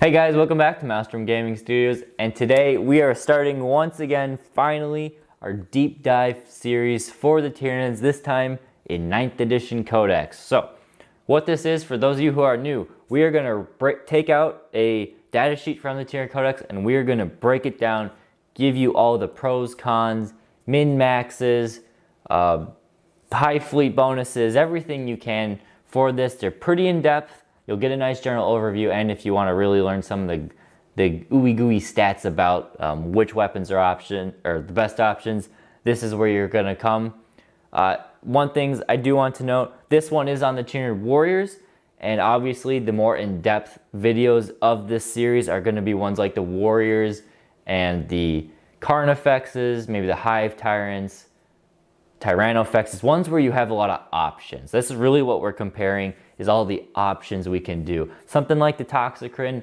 Hey guys, welcome back to Maelstrom Gaming Studios, and today we are starting once again, finally, our deep dive series for the Tyranids, this time in 9th edition Codex. So, what this is, for those of you who are new, we are going to take out a data sheet from the Tyranid Codex and we are going to break it down, give you all the pros, cons, min-maxes, high fleet bonuses, everything you can for this. They're pretty in-depth. You'll get a nice general overview, and if you want to really learn some of the ooey gooey stats about which weapons are the best options, this is where you're going to come. One thing I do want to note, this one is on the Tyranid Warriors, and obviously the more in-depth videos of this series are going to be ones like the Warriors and the Carnifexes, maybe the Hive Tyrants, Tyrannofexes, ones where you have a lot of options. This is really what we're comparing, is all the options we can do. Something like the Toxicrin,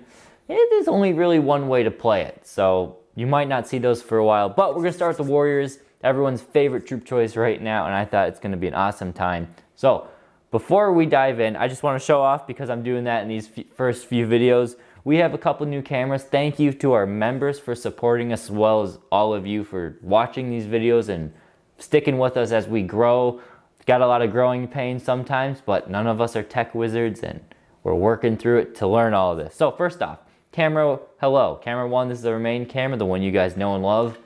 it is only really one way to play it, so you might not see those for a while, but we're going to start with the Warriors, everyone's favorite troop choice right now, and I thought it's going to be an awesome time. So before we dive in, I just want to show off, because I'm doing that in these first few videos, we have a couple new cameras. Thank you to our members for supporting us, as well as all of you for watching these videos and sticking with us as we grow. Got a lot of growing pains sometimes, but none of us are tech wizards, and we're working through it to learn all of this. So first off, camera, hello. Camera 1, this is the main camera, the one you guys know and love.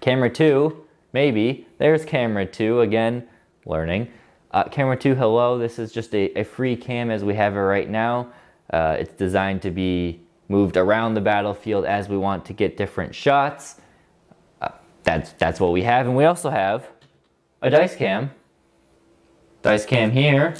Camera 2, maybe. There's camera 2, again, learning. Camera 2, hello. This is just a free cam as we have it right now. It's designed to be moved around the battlefield as we want to get different shots. That's what we have, and we also have a dice cam. Dice cam here,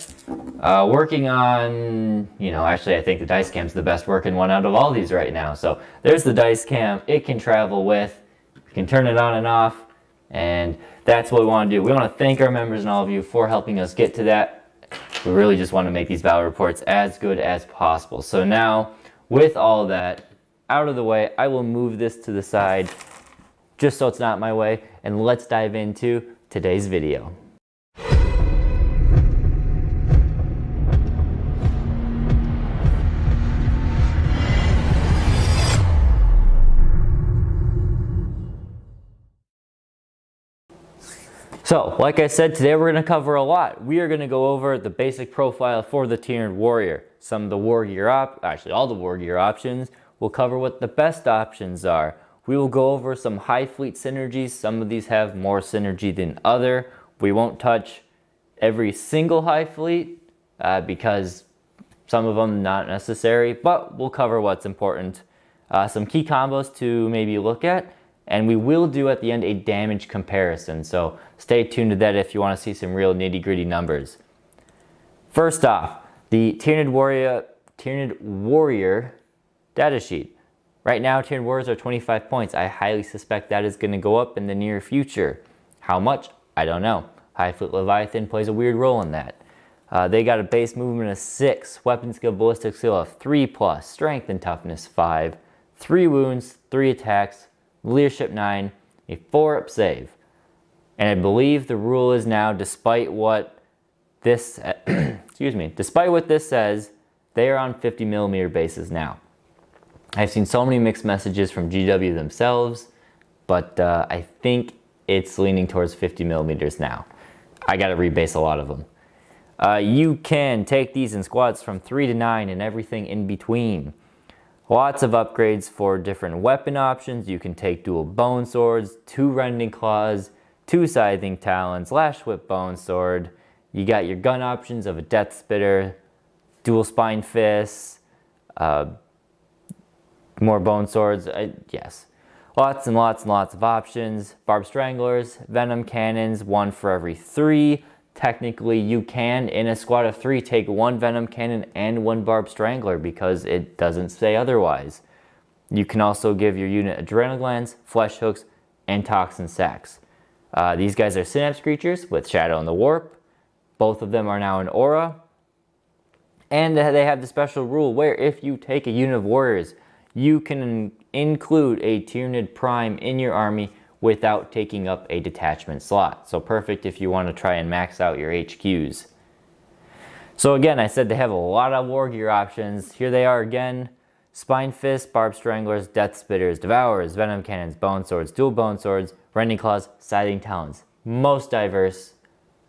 working on, actually I think the dice cam's the best working one out of all these right now. So there's the dice cam. It can travel with, you can turn it on and off, and that's what we want to do. We want to thank our members and all of you for helping us get to that. We really just want to make these battle reports as good as possible. So now, with all that out of the way, I will move this to the side just so it's not in my way, and let's dive into today's video. So, like I said, today we're going to cover a lot. We are going to go over the basic profile for the Tyranid Warrior, some of the Wargear all the Wargear options. We'll cover what the best options are. We will go over some high fleet synergies. Some of these have more synergy than other. We won't touch every single high fleet because some of them not necessary, but we'll cover what's important. Some key combos to maybe look at, and we will do at the end a damage comparison. So stay tuned to that if you want to see some real nitty-gritty numbers. First off, the Tyranid Warrior data sheet. Right now, Tyranid Warriors are 25 points. I highly suspect that is going to go up in the near future. How much? I don't know. High Fleet Leviathan plays a weird role in that. They got a base movement of 6, weapon skill, ballistic skill of 3+, strength and toughness 5, 3 wounds, 3 attacks, leadership 9, a 4-up save. And I believe the rule is now, despite what this, despite what this says, they are on 50mm bases now. I've seen so many mixed messages from GW themselves, but I think it's leaning towards 50mm now. I gotta rebase a lot of them. You can take these in squads from 3 to 9 and everything in between. Lots of upgrades for different weapon options. You can take dual bone swords, 2 rending claws, 2 scything talons, lash whip bone sword. You got your gun options of a death spitter, dual spine fists, more bone swords, yes. Lots and lots and lots of options. Barb stranglers, venom cannons, 1 for every 3. Technically, you can, in a squad of 3, take 1 venom cannon and 1 barb strangler because it doesn't say otherwise. You can also give your unit adrenal glands, flesh hooks, and toxin sacs. These guys are synapse creatures with shadow and the warp. Both of them are now in aura. And they have the special rule where if you take a unit of warriors, you can include a Tyranid Prime in your army without taking up a detachment slot. So perfect if you want to try and max out your HQs. So again, I said they have a lot of Wargear options. Here they are again. Spine Fists, Barb Stranglers, Death Spitters, Devourers, Venom Cannons, Bone Swords, Dual Bone Swords, Rending Claws, Scything Talons. Most diverse,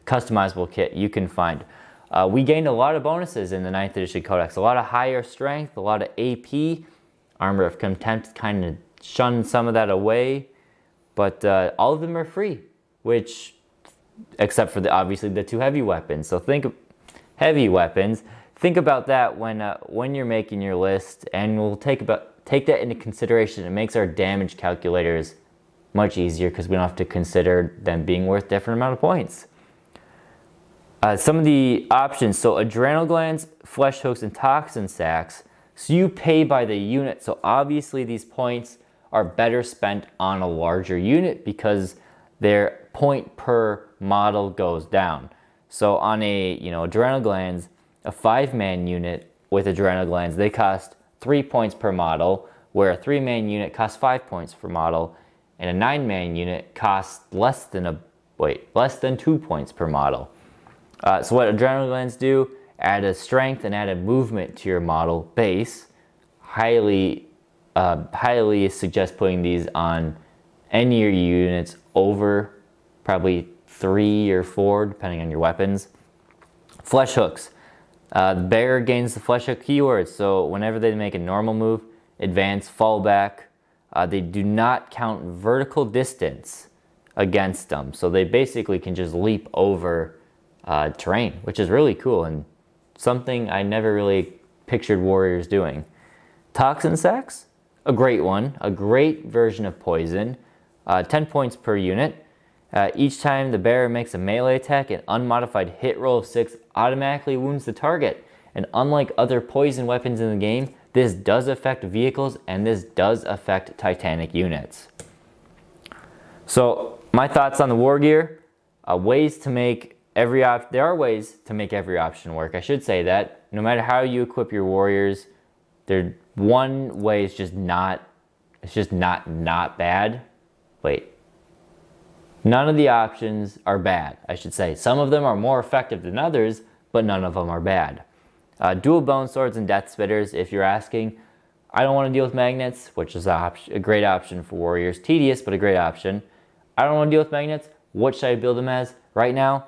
customizable kit you can find. We gained a lot of bonuses in the 9th edition Codex. A lot of higher strength, a lot of AP. Armor of Contempt kind of shunned some of that away. But all of them are free, which, except for obviously the 2 heavy weapons. So think of heavy weapons. Think about that when you're making your list, and we'll take that into consideration. It makes our damage calculators much easier because we don't have to consider them being worth different amount of points. Some of the options, so adrenal glands, flesh hooks, and toxin sacs. So you pay by the unit. So obviously these points are better spent on a larger unit because their point per model goes down. So on a adrenal glands, a 5-man unit with adrenal glands, they cost 3 points per model, where a 3-man unit costs 5 points per model, and a 9-man unit costs less than 2 points per model. So what adrenal glands do, add a strength and add a movement to your model base. Highly suggest putting these on any of your units over probably 3 or 4, depending on your weapons. Flesh hooks. The bearer gains the flesh hook keyword, so whenever they make a normal move, advance, fall back, they do not count vertical distance against them. So they basically can just leap over terrain, which is really cool and something I never really pictured warriors doing. Toxin sacs, a great one, a great version of poison, 10 points per unit. Each time the bearer makes a melee attack, an unmodified hit roll of 6 automatically wounds the target. And unlike other poison weapons in the game, this does affect vehicles and this does affect Titanic units. So my thoughts on the Wargear, there are ways to make every option work. I should say that no matter how you equip your warriors, one way is just not bad. None of the options are bad, I should say. Some of them are more effective than others, but none of them are bad. Dual Bone Swords and Death Spitters, if you're asking. I don't want to deal with magnets, which is a great option for warriors. Tedious, but a great option. I don't want to deal with magnets. What should I build them as? Right now,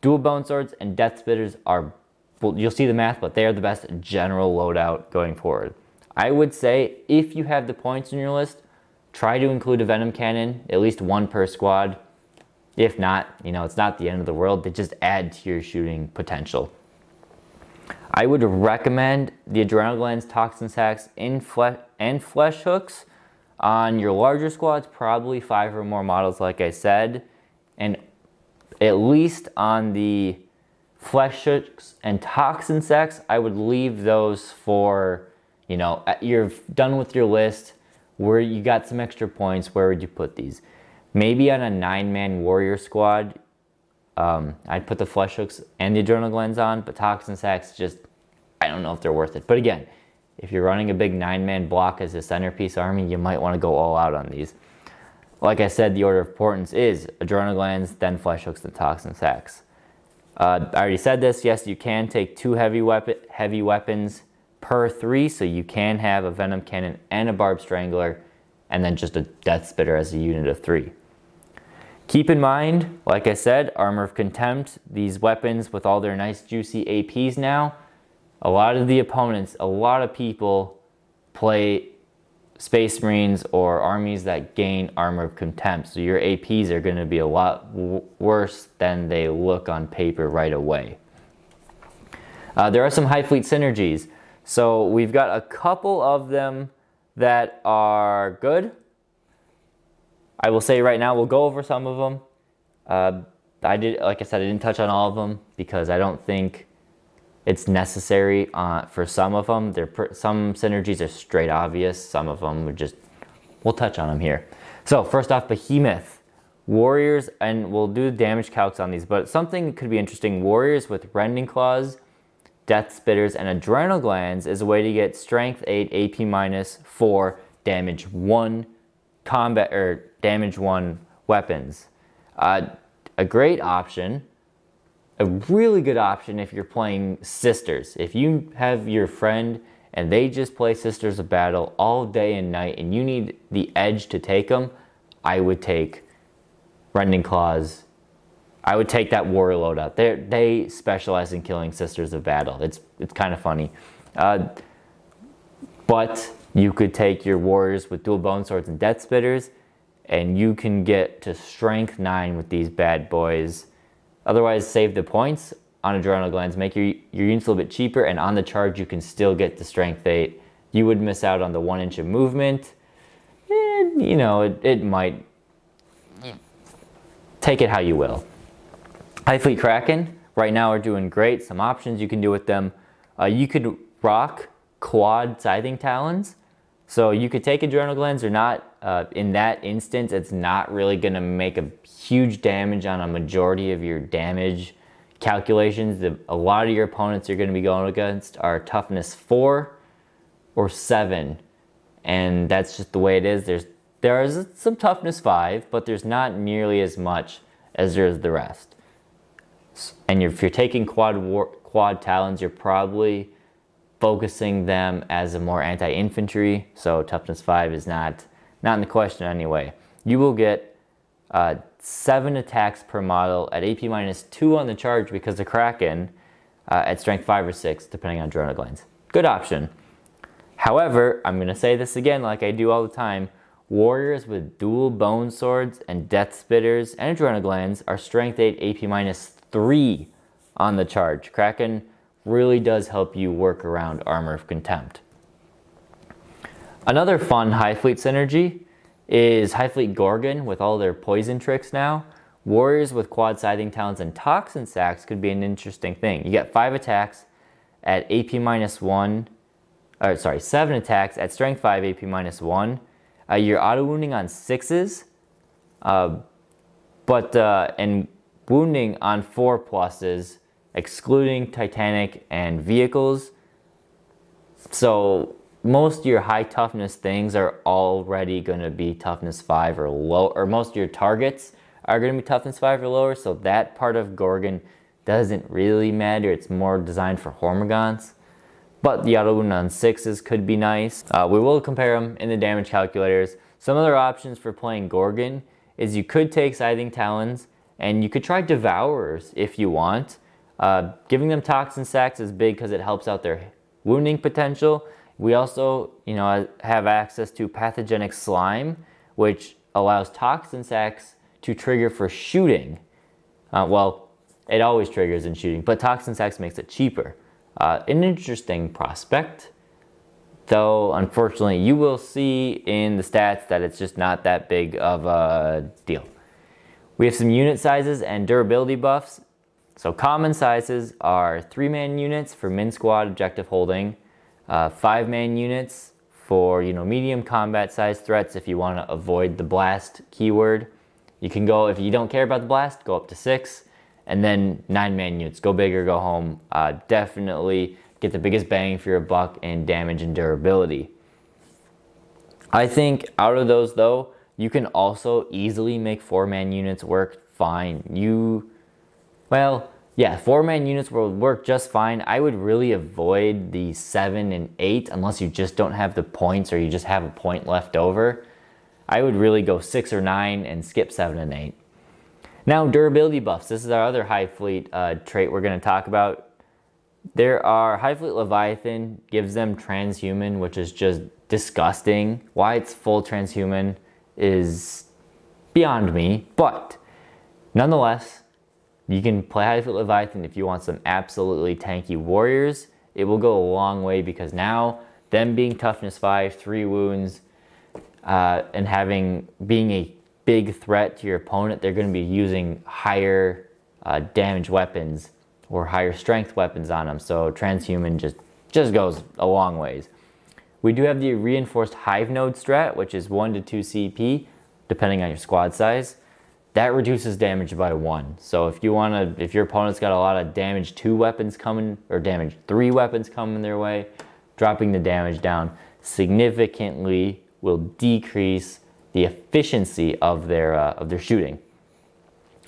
Dual Bone Swords and Death Spitters are, well, you'll see the math, but they are the best general loadout going forward. I would say if you have the points in your list, try to include a Venom Cannon, at least 1 per squad. If not, it's not the end of the world. They just add to your shooting potential. I would recommend the Adrenal Glands, Toxin Sacs, and Flesh Hooks on your larger squads, probably 5 or more models like I said. And at least on the Flesh Hooks and Toxin Sacs, I would leave those for, you're done with your list, where you got some extra points, where would you put these? Maybe on a 9-man warrior squad, I'd put the Flesh Hooks and the Adrenal Glands on, but Toxin Sacs I don't know if they're worth it. But again, if you're running a big 9-man block as a centerpiece army, you might want to go all out on these. Like I said, the order of importance is Adrenal Glands, then Flesh Hooks, then Toxin Sacs. I already said this, yes, you can take 2 heavy weapons per 3, so you can have a Venom Cannon and a Barb Strangler, and then just a Death Spitter as a unit of 3. Keep in mind, like I said, Armor of Contempt, these weapons with all their nice juicy APs now, a lot of people play Space Marines or armies that gain Armor of Contempt, so your APs are going to be a lot worse than they look on paper right away. There are some Hive Fleet synergies, so we've got a couple of them that are good. I will say right now, we'll go over some of them. Like I said, I didn't touch on all of them because I don't think it's necessary for some of them. Some synergies are straight obvious. Some of them we'll touch on them here. So first off, Behemoth. Warriors, and we'll do damage calcs on these, but something that could be interesting. Warriors with Rending Claws, Death Spitters, and Adrenal Glands is a way to get Strength 8, AP minus 4, Damage 1 combat or Damage 1 weapons. A great option, a really good option if you're playing Sisters. If you have your friend and they just play Sisters of Battle all day and night, and you need the edge to take them, I would take Rending Claws. I would take that Warrior loadout. They specialize in killing Sisters of Battle. It's kind of funny. But you could take your Warriors with dual Bone Swords and Death Spitters, and you can get to Strength 9 with these bad boys. Otherwise, save the points on Adrenal Glands, make your units a little bit cheaper, and on the charge you can still get to Strength 8. You would miss out on the 1 inch of movement. And, you know, it might... Take it how you will. Hive Fleet Kraken, right now are doing great. Some options you can do with them. You could rock quad Scything Talons. So you could take Adrenal Glands or not. In that instance, it's not really going to make a huge damage on a majority of your damage calculations. A lot of your opponents you're going to be going against are toughness 4 or 7. And that's just the way it is. There is some toughness 5, but there's not nearly as much as there is the rest. And if you're taking quad Talons, you're probably focusing them as a more anti-infantry, so toughness 5 is not in the question anyway. You will get 7 attacks per model at AP -2 on the charge because the Kraken at strength 5 or 6, depending on Adrenal Glands. Good option. However, I'm going to say this again like I do all the time, Warriors with dual Bone Swords and Death Spitters and Adrenal Glands are strength 8 AP -3 on the charge. Kraken really does help you work around Armor of Contempt. Another fun Hive Fleet synergy is Hive Fleet Gorgon with all their poison tricks now. Warriors with quad Scything Talons and Toxin Sacs could be an interesting thing. You get 5 attacks at AP -1, or sorry, 7 attacks at strength 5 AP -1. You're auto wounding on 6s, and wounding on 4 pluses, excluding Titanic and vehicles. So most of your high toughness things are already going to be toughness 5 or low, or most of your targets are going to be toughness 5 or lower. So that part of Gorgon doesn't really matter. It's more designed for Hormagaunts. But the auto wound on 6s could be nice. We will compare them in the damage calculators. Some other options for playing Gorgon is you could take Scything Talons and you could try Devourers if you want. Giving them Toxin Sacs is big because it helps out their wounding potential. We also, have access to Pathogenic Slime, which allows Toxin Sacs to trigger for shooting. Well, it always triggers in shooting, but Toxin Sacs makes it cheaper. An interesting prospect, though unfortunately you will see in the stats that it's just not that big of a deal. We have some unit sizes and durability buffs. So common sizes are 3-man units for min squad objective holding, 5-man units for medium combat size threats if you want to avoid the blast keyword. You can go, if you don't care about the blast, go up to 6. And then 9-man units, go big or go home. Definitely get the biggest bang for your buck in damage and durability. I think out of those though, you can also easily make 4-man units work fine. 4-man units will work just fine. I would really avoid the 7 and 8 unless you just don't have the points or you just have a point left over. I would really go 6 or 9 and skip 7 and 8. Now, durability buffs. This is our other Hive Fleet trait we're going to talk about. There are Hive Fleet Leviathan, gives them transhuman, which is just disgusting. Why it's full transhuman is beyond me, but nonetheless, you can play Hive Fleet Leviathan if you want some absolutely tanky warriors. It will go a long way because now, them being toughness 5, 3 wounds, and being a big threat to your opponent, they're going to be using higher damage weapons or higher strength weapons on them. So transhuman just goes a long ways. We do have the reinforced Hive node strat, which is 1 to 2 CP, depending on your squad size. That reduces damage by 1. So if your opponent's got a lot of damage 2 weapons coming or damage 3 weapons coming their way, dropping the damage down significantly will decrease the efficiency of their shooting.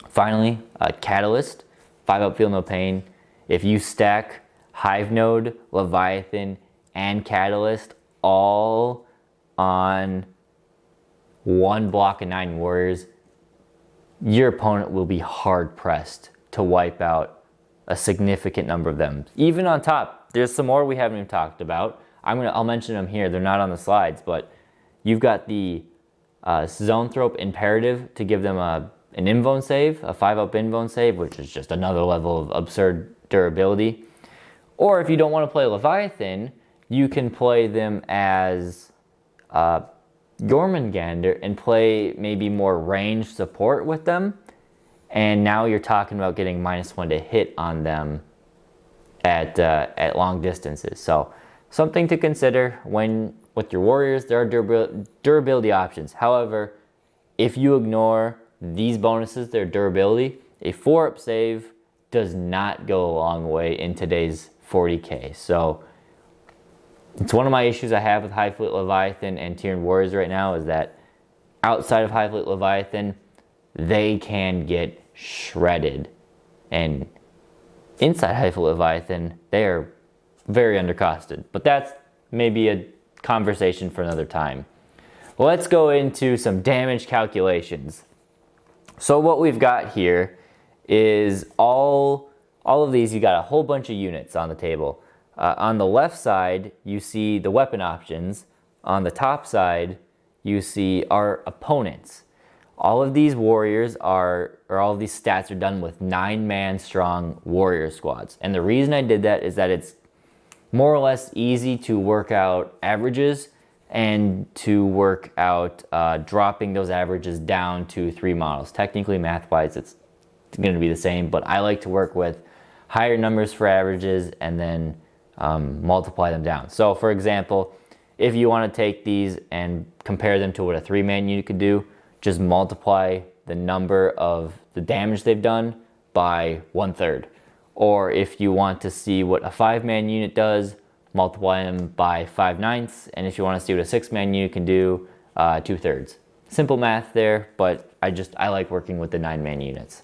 Finally, Catalyst, 5 up, feel no pain. If you stack Hive Node, Leviathan, and Catalyst all on one block of 9 warriors, your opponent will be hard pressed to wipe out a significant number of them. Even on top, there's some more we haven't even talked about. I'll mention them here. They're not on the slides, but you've got the Zoanthrope Imperative to give them an invuln save, a 5-up invuln save, which is just another level of absurd durability. Or if you don't want to play Leviathan, you can play them as Jormungandr and play maybe more ranged support with them. And now you're talking about getting -1 to hit on them at long distances. So something to consider with your warriors. There are durability options. However, if you ignore these bonuses, their durability, a 4-up save does not go a long way in today's 40k. So it's one of my issues I have with Hive Fleet Leviathan and Tyranid Warriors right now, is that outside of Hive Fleet Leviathan, they can get shredded. And inside Hive Fleet Leviathan, they are very undercosted. But that's maybe a conversation for another time. Let's go into some damage calculations. So what we've got here is all of these, you got a whole bunch of units on the table. On the left side, you see the weapon options. On the top side, you see our opponents. All of these warriors or all of these stats are done with 9-man strong warrior squads. And the reason I did that is that it's more or less easy to work out averages and to work out dropping those averages down to 3 models. Technically, math-wise, it's going to be the same, but I like to work with higher numbers for averages and then multiply them down. So for example, if you want to take these and compare them to what a 3-man unit could do, just multiply the number of the damage they've done by 1/3. Or if you want to see what a 5-man unit does, multiply them by 5/9. And if you want to see what a 6-man unit can do, 2/3. Simple math there, but I like working with the 9-man units.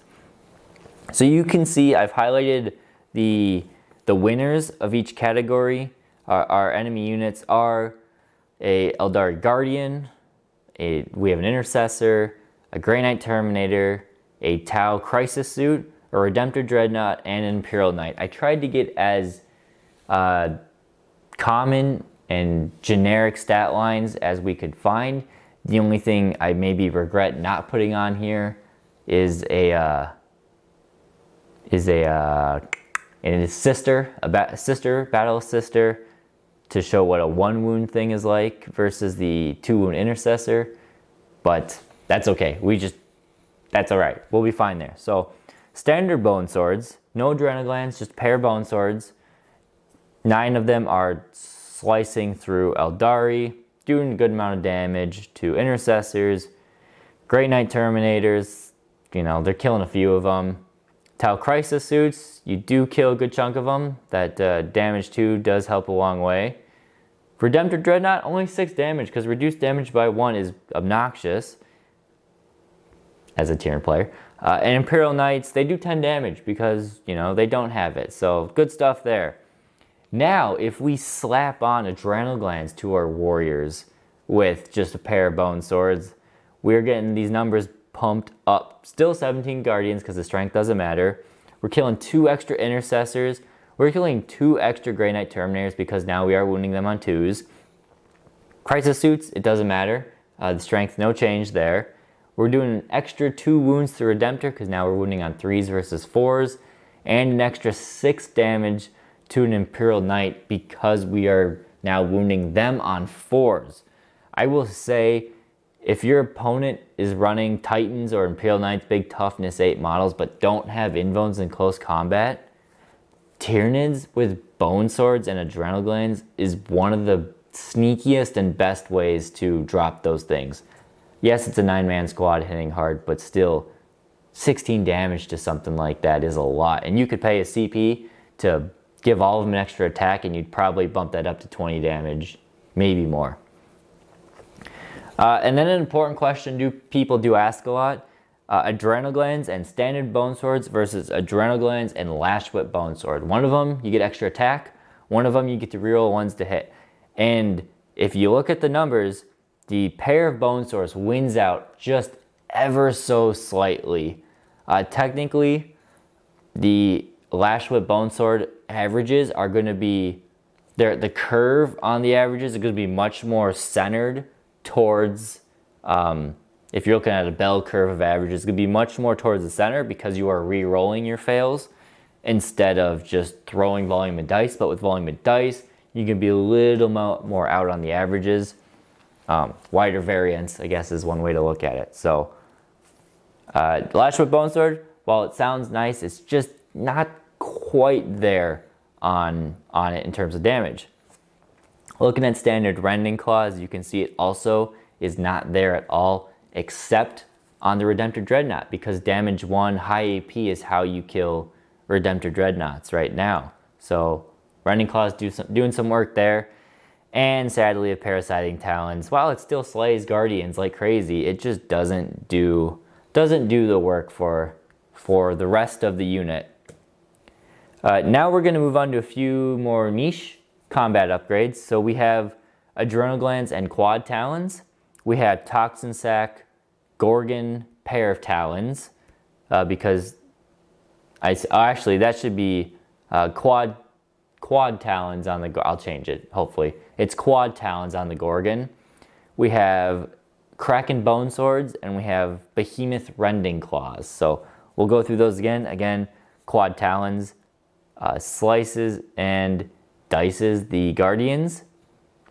So you can see I've highlighted the winners of each category. Our enemy units are a Eldari Guardian, we have an Intercessor, a Grey Knight Terminator, a Tau Crisis Suit, a Redemptor Dreadnought, and an Imperial Knight. I tried to get as common and generic stat lines as we could find. The only thing I maybe regret not putting on here is a battle sister, to show what a 1-wound thing is like versus the 2-wound Intercessor. But that's okay. That's all right. We'll be fine there. So standard bone swords, no adrenal glands, just pair bone swords. 9 of them are slicing through Eldari, doing a good amount of damage to Intercessors. Grey Knight Terminators, they're killing a few of them. Tau Crisis Suits, you do kill a good chunk of them. That damage 2 does help a long way. Redemptor Dreadnought, only 6 damage, because reduced damage by 1 is obnoxious as a Tyranid player. And Imperial Knights, they do 10 damage because, they don't have it. So good stuff there. Now, if we slap on adrenal glands to our warriors with just a pair of bone swords, we're getting these numbers pumped up. Still 17 Guardians because the strength doesn't matter. We're killing 2 extra Intercessors. We're killing 2 extra Grey Knight Terminators because now we are wounding them on 2s. Crisis Suits, it doesn't matter. The strength, no change there. We're doing an extra 2 wounds to Redemptor because now we're wounding on 3s versus 4s. And an extra 6 damage to an Imperial Knight because we are now wounding them on 4s. I will say, if your opponent is running Titans or Imperial Knights, big toughness 8 models, but don't have invulns in close combat, Tyranids with bone swords and adrenal glands is one of the sneakiest and best ways to drop those things. Yes, it's a 9-man squad hitting hard, but still 16 damage to something like that is a lot. And you could pay a CP to give all of them an extra attack and you'd probably bump that up to 20 damage, maybe more. And then an important question people do ask a lot. Adrenal glands and standard bone swords versus adrenal glands and lash whip bone sword. One of them you get extra attack, one of them you get to reroll 1s to hit. And if you look at the numbers, the pair of bone swords wins out just ever so slightly. Technically, the Lash Whip Bone Sword averages are going to be, the curve on the averages is going to be much more centered towards, if you're looking at a bell curve of averages, it's going to be much more towards the center because you are re-rolling your fails instead of just throwing volume of dice. But with volume of dice, you can be a little more out on the averages. Wider variance, I guess, is one way to look at it. So, Lash Whip Bone Sword, while it sounds nice, it's just not quite there on it in terms of damage. Looking at standard Rending Claws, you can see it also is not there at all, except on the Redemptor Dreadnought, because damage 1 high AP is how you kill Redemptor Dreadnoughts right now. So Rending Claws doing some work there. And sadly, a Parasiting Talons, while it still slays Guardians like crazy, it just doesn't do the work for the rest of the unit. Now we're going to move on to a few more niche combat upgrades. So we have Adrenal Glands and Quad Talons. We have Toxin Sac, Gorgon, pair of Talons, because actually that should be quad Talons on the, I'll change it, hopefully. It's Quad Talons on the Gorgon. We have Kraken Bone Swords, and we have Behemoth Rending Claws. So we'll go through those again. Again, Quad Talons, slices and dices the Guardians,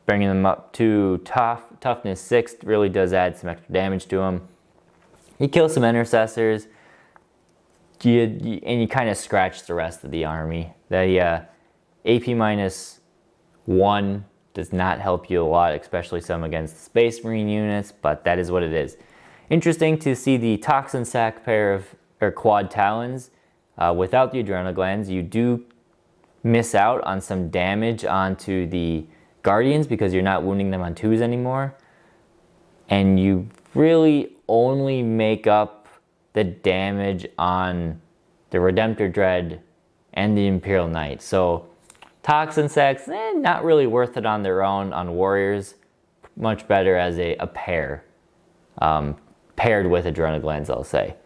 bringing them up to toughness 6. Really does add some extra damage to them. You kill some intercessors, and you kind of scratch the rest of the army. The AP -1 does not help you a lot, especially some against Space Marine units, but that is what it is. Interesting to see the Toxin Sac pair of Quad Talons. Without the Adrenal Glands, you do miss out on some damage onto the Guardians because you're not wounding them on 2s anymore. And you really only make up the damage on the Redemptor Dread and the Imperial Knight. So Toxin Sacs, not really worth it on their own on Warriors. Much better as a pair. Paired with Adrenal Glands, I'll say.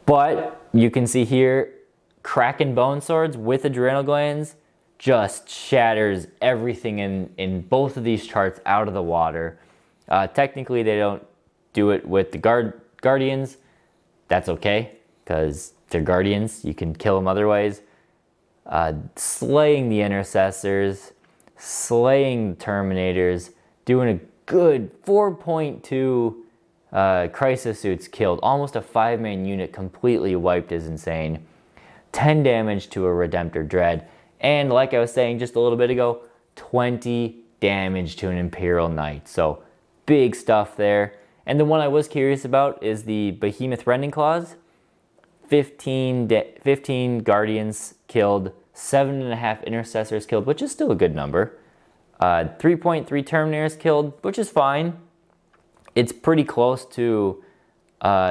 But you can see here, Kraken Bone Swords with Adrenal Glands just shatters everything in both of these charts out of the water. Technically, they don't do it with the Guardians. That's okay, because they're Guardians. You can kill them other ways. Slaying the Intercessors, slaying the Terminators, doing a good 4.2 Crisis Suits killed. Almost a 5-man unit completely wiped is insane. 10 damage to a Redemptor Dread. And like I was saying just a little bit ago, 20 damage to an Imperial Knight. So big stuff there. And the one I was curious about is the Behemoth Rending Claws. 15 Guardians killed, 7.5 Intercessors killed, which is still a good number. 3.3 Terminators killed, which is fine. It's pretty close to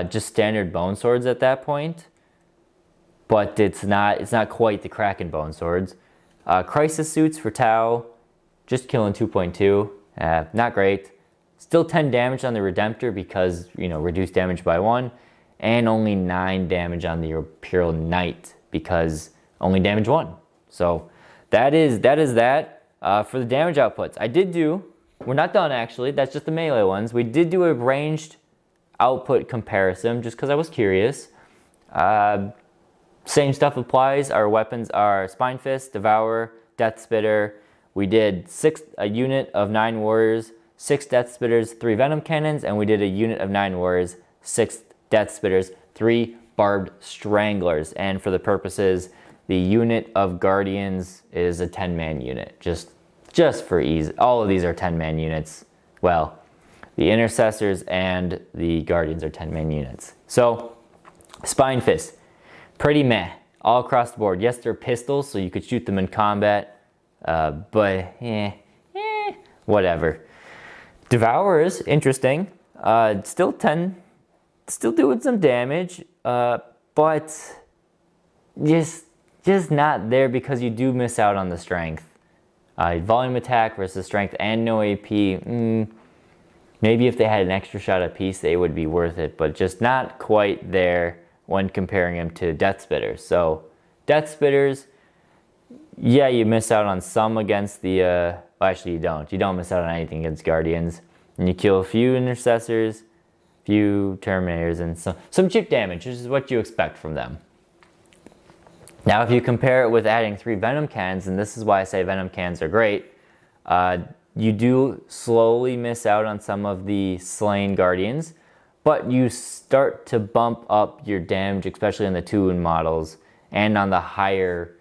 just standard Bone Swords at that point. But it's not quite the Kraken Bone Swords. Crisis Suits for Tau, just killing 2.2. Not great. Still 10 damage on the Redemptor because, reduced damage by 1. And only 9 damage on the Imperial Knight because only damage 1. So that is that. For the damage outputs, we're not done actually, that's just the melee ones. We did do a ranged output comparison just because I was curious. Same stuff applies. Our weapons are Spine Fist, Devourer, Death Spitter. We did a unit of 9 Warriors, 6 Death Spitters, 3 Venom Cannons, and we did a unit of 9 Warriors, 6 Death Spitters, 3 Barbed Stranglers. And for the purposes, the unit of Guardians is a 10-man unit, just for ease. All of these are 10-man units. Well, the Intercessors and the Guardians are 10-man units. So, Spine Fist, pretty meh, all across the board. Yes, they're pistols, so you could shoot them in combat, but whatever. Devourers, interesting. Still doing some damage, but just not there because you do miss out on the strength. Volume attack versus strength and no AP. Maybe if they had an extra shot apiece, they would be worth it, but just not quite there when comparing them to Death Spitters. So Death Spitters, yeah, you miss out on some against the, well, actually you don't. You don't miss out on anything against Guardians. And you kill a few Intercessors, few Terminators, and some chip damage, which is what you expect from them. Now, if you compare it with adding 3 Venom Cannons, and this is why I say Venom Cannons are great, you do slowly miss out on some of the slain Guardians, but you start to bump up your damage, especially on the 2-wound models, and on the higher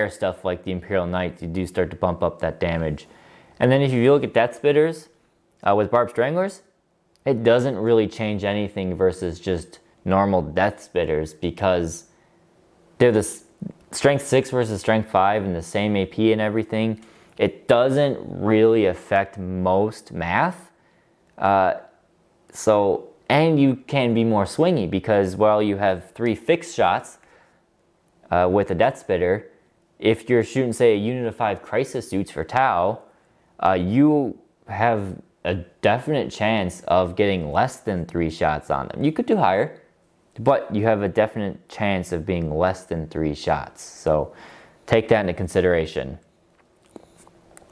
stuff like the Imperial Knights, you do start to bump up that damage. And then if you look at Death Spitters with Barbed Stranglers, it doesn't really change anything versus just normal Death Spitters, because they're the Strength 6 versus Strength 5 and the same AP and everything. It doesn't really affect most math. And you can be more swingy because while you have 3 fixed shots with a Death Spitter, if you're shooting, say, a unit of 5 Crisis Suits for Tau, you have a definite chance of getting less than 3 shots on them. You could do higher, but you have a definite chance of being less than 3 shots. So take that into consideration.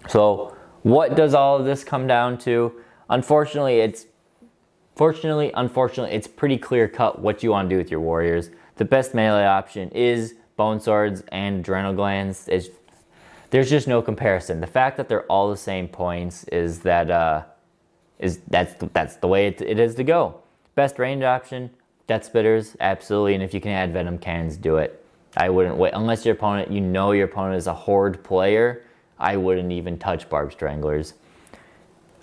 So what does all of this come down to? Unfortunately, it's pretty clear cut what you want to do with your warriors. The best melee option is Bone Swords and Adrenal Glands. There's just no comparison. The fact that they're all the same points is that's the way it is to go. Best range option, Death Spitters, absolutely. And if you can add Venom Cannons, do it. I wouldn't wait unless your opponent, your opponent is a horde player. I wouldn't even touch Barbed Stranglers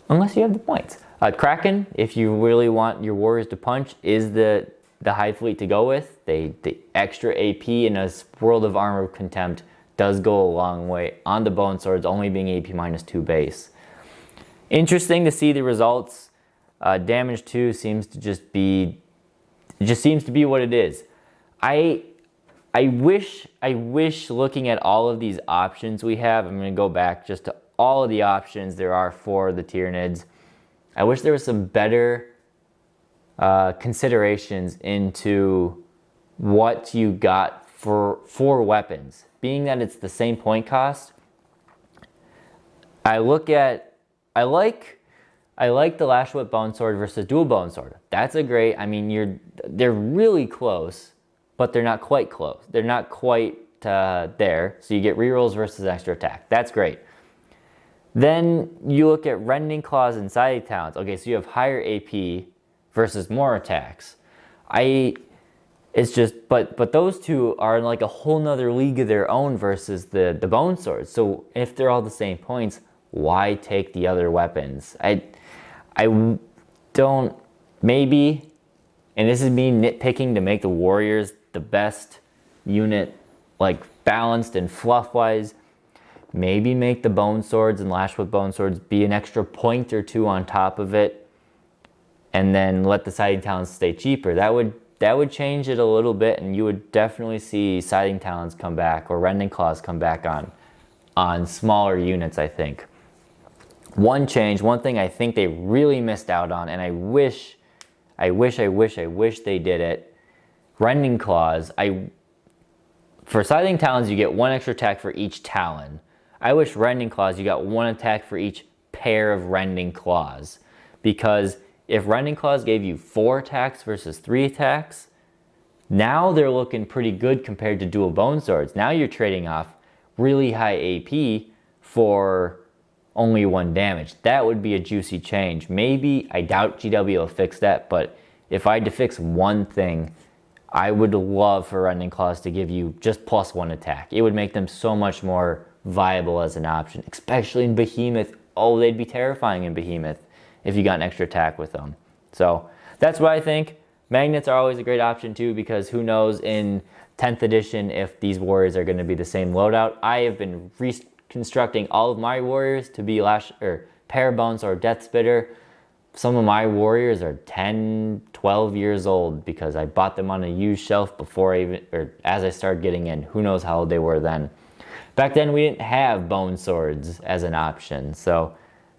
unless you have the points. Kraken, if you really want your warriors to punch, is the Hive fleet to go with. The extra AP in a World of Armor Contempt does go a long way on the Bone Swords, only being AP -2 base. Interesting to see the results. Damage 2 seems to just be what it is. I wish looking at all of these options we have, I'm going to go back just to all of the options there are for the Tyranids. I wish there was some better considerations into what you got for weapons. Being that it's the same point cost, I like the Lash Whip Bone Sword versus Dual Bone Sword. That's a great, they're really close, but they're not quite close. They're not quite there. So you get rerolls versus extra attack. That's great. Then you look at Rending Claws and Scything Talons. Okay, so you have higher AP versus more attacks. But those two are in like a whole nother league of their own versus the Bone Swords. So if they're all the same points, why take the other weapons? I don't, maybe, and this is me nitpicking to make the Warriors the best unit, like balanced and fluff-wise, maybe make the Bone Swords and Lash with Bone Swords be an extra point or 2 on top of it, and then let the Scything Talons stay cheaper. That would change it a little bit, and you would definitely see Scything Talons come back or Rending Claws come back on smaller units, I think. One thing I think they really missed out on, and I wish they did it, Rending Claws. For Scything Talons, you get 1 extra attack for each Talon. I wish Rending Claws, you got 1 attack for each pair of Rending Claws. Because if Rending Claws gave you 4 attacks versus 3 attacks, now they're looking pretty good compared to Dual Bone Swords. Now you're trading off really high AP for only 1 damage. That would be a juicy change. Maybe, I doubt GW will fix that, but if I had to fix one thing, I would love for Rending Claws to give you just +1 attack. It would make them so much more viable as an option, especially in Behemoth. Oh, they'd be terrifying in Behemoth if you got an extra attack with them. So that's what I think. Magnets are always a great option too, because who knows in 10th edition if these warriors are going to be the same loadout. I have been reconstructing all of my warriors to be Pair Bones or Death Spitter. Some of my warriors are 10, 12 years old because I bought them on a used shelf before as I started getting in. Who knows how old they were then. Back then we didn't have bone swords as an option. So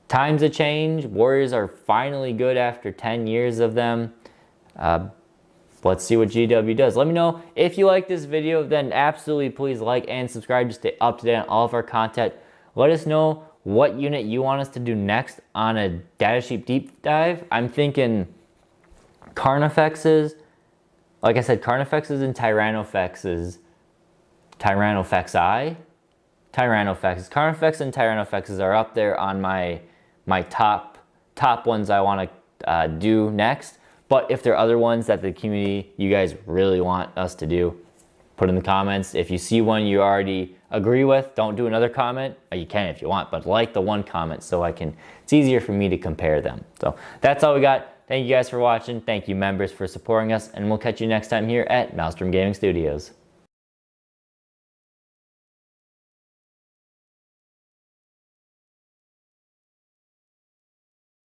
times have changed. Warriors are finally good after 10 years of them. Let's see what GW does. Let me know if you like this video, then absolutely please like and subscribe to stay up to date on all of our content. Let us know what unit you want us to do next on a data sheet deep dive. I'm thinking Carnifexes, like I said, Carnifexes and Tyrannofexes. Tyrannofexi? Tyrannofexes. Carnifex and Tyrannofexes are up there on my top ones I want to do next. But if there are other ones that the community, you guys really want us to do, put in the comments. If you see one you already agree with, don't do another comment. You can if you want, but like the one comment so it's easier for me to compare them. So that's all we got. Thank you guys for watching. Thank you members for supporting us, and we'll catch you next time here at Maelstrom Gaming Studios.